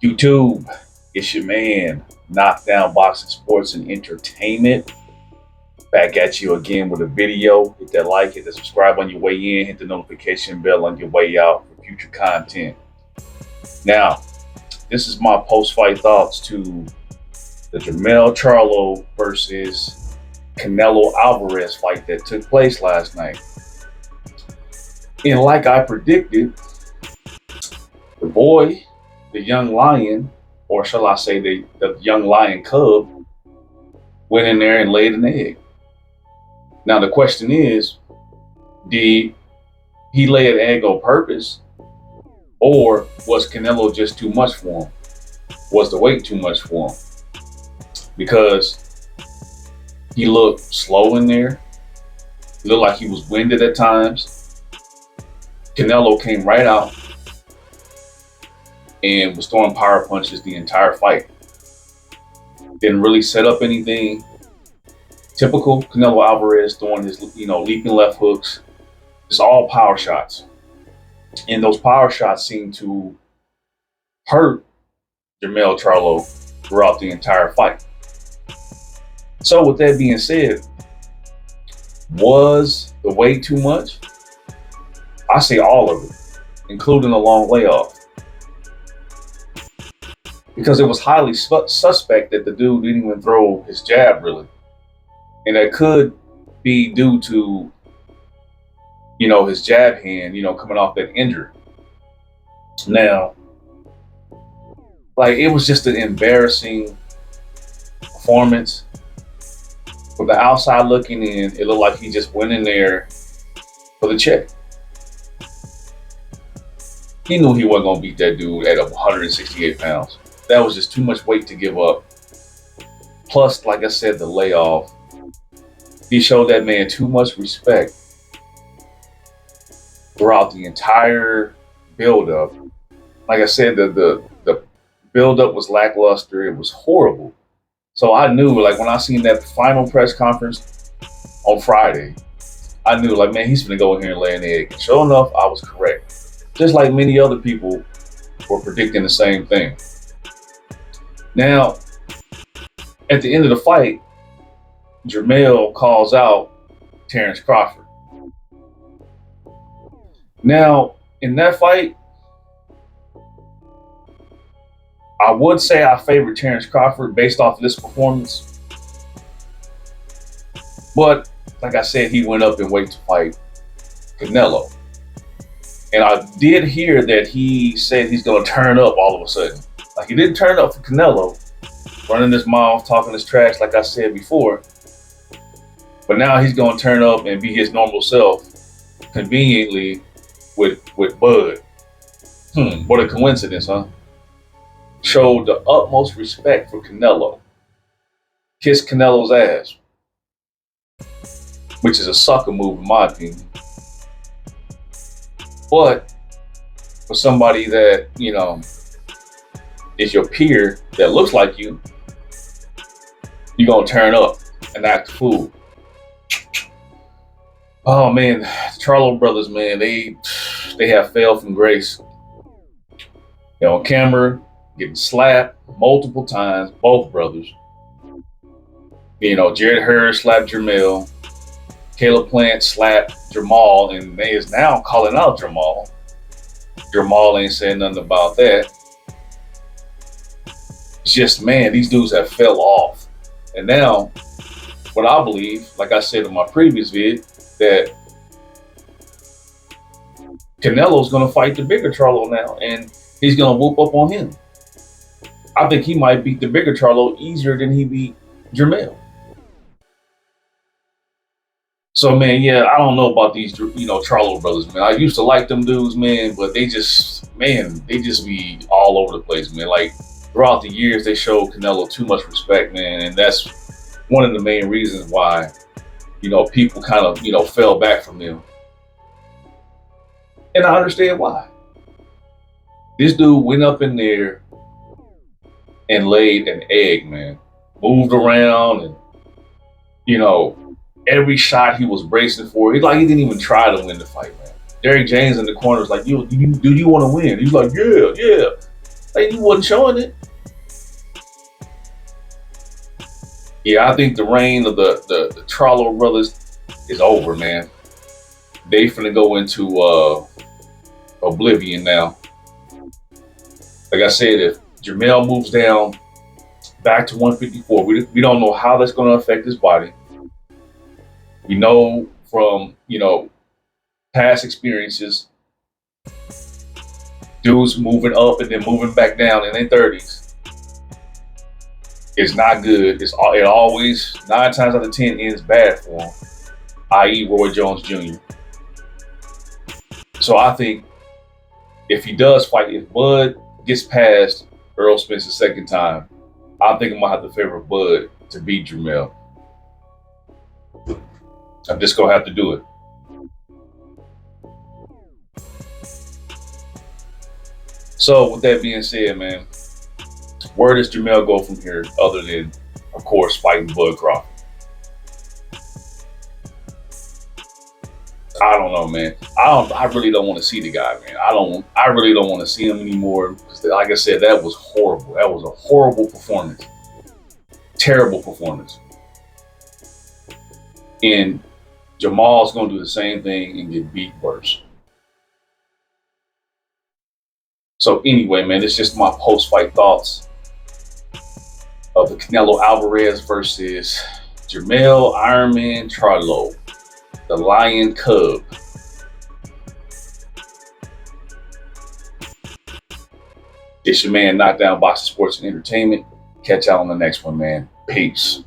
YouTube, it's your man, Knockdown Boxing Sports and Entertainment. Back at you again with a video. Hit that like, hit the subscribe on your way in, hit the notification bell on your way out for future content. Now, this is my post-fight thoughts to the jermell Charlo versus Canelo Alvarez fight that took place last night. And like I predicted, the boy, the young lion, or shall I say the young lion cub, went in there and laid an egg. Now the question is, did he lay an egg on purpose, or was Canelo just too much for him? Was the weight too much for him? Because he looked slow in there. He looked like he was winded at times. Canelo came right out and was throwing power punches the entire fight. Didn't really set up anything. Typical Canelo Alvarez throwing his, leaping left hooks. It's all power shots. And those power shots seem to hurt jermell Charlo throughout the entire fight. So with that being said, was the weight too much? I say all of it, including a long layoff. Because it was highly suspect that the dude didn't even throw his jab really. And that could be due to, his jab hand, coming off that injury. Now, it was just an embarrassing performance. From the outside looking in, it looked like he just went in there for the check. He knew he wasn't going to beat that dude at 168 pounds. That was just too much weight to give up. Plus, like I said, the layoff. He showed that man too much respect throughout the entire build-up. Like I said, the build-up was lackluster. It was horrible. So I knew, when I seen that final press conference on Friday, I knew, man, he's going to go in here and lay an egg. And sure enough, I was correct. Just like many other people were predicting the same thing. Now, at the end of the fight, jermell calls out Terrence Crawford. Now, in that fight, I would say I favor Terrence Crawford based off of this performance. But, like I said, he went up in weight to fight Canelo. And I did hear that he said he's going to turn up all of a sudden. He didn't turn up for Canelo, running his mouth, talking his trash, like I said before. But now he's going to turn up and be his normal self, conveniently, with Bud. What a coincidence, huh? Showed the utmost respect for Canelo. Kissed Canelo's ass. Which is a sucker move in my opinion. But for somebody that, is your peer that looks like you, you're going to turn up and act a fool. Oh, man, the Charlo brothers, man, they have failed from grace. They're on camera, getting slapped multiple times, both brothers. Jared Hurd slapped jermell. Caleb Plant slapped Jermall, and they is now calling out Jermall. Jermall ain't saying nothing about that. It's just, man, these dudes have fell off. And now, what I believe, like I said in my previous vid, that Canelo's going to fight the bigger Charlo now, and he's going to whoop up on him. I think he might beat the bigger Charlo easier than he beat jermell. So, man, yeah, I don't know about these, Charlo brothers, man. I used to like them dudes, man, but they just be all over the place, man. Throughout the years, they showed Canelo too much respect, man, and that's one of the main reasons why, people kind of, fell back from them. And I understand why. This dude went up in there and laid an egg, man. Moved around and, every shot he was bracing for. He didn't even try to win the fight, man. Derrick James in the corner was like, do you want to win? He's like, yeah. Like he wasn't showing it. Yeah, I think the reign of the Charlo brothers is over, man. They finna go into oblivion now. Like I said, if Jermell moves down back to 154, we don't know how that's going to affect his body. We know from past experiences, dudes moving up and then moving back down in their 30s is not good. It always 9 times out of 10 ends bad for him, i.e., Roy Jones Jr. So I think if he does fight, if Bud gets past Earl Spence the second time, I think I'm gonna have to favor Bud to beat Jermell. I'm just gonna have to do it. So with that being said, man, where does Jermell go from here, other than, of course, fighting Bud Crawford? I don't know, man. I really don't want to see the guy, man. I really don't want to see him anymore. Like I said, that was horrible. That was a horrible performance. Terrible performance. And Jamal's gonna do the same thing and get beat worse. So anyway, man, it's just my post-fight thoughts of the Canelo Alvarez versus Jermell Ironman Charlo, the Lion Cub. It's your man, Knockdown Boxing Sports and Entertainment. Catch y'all on the next one, man. Peace.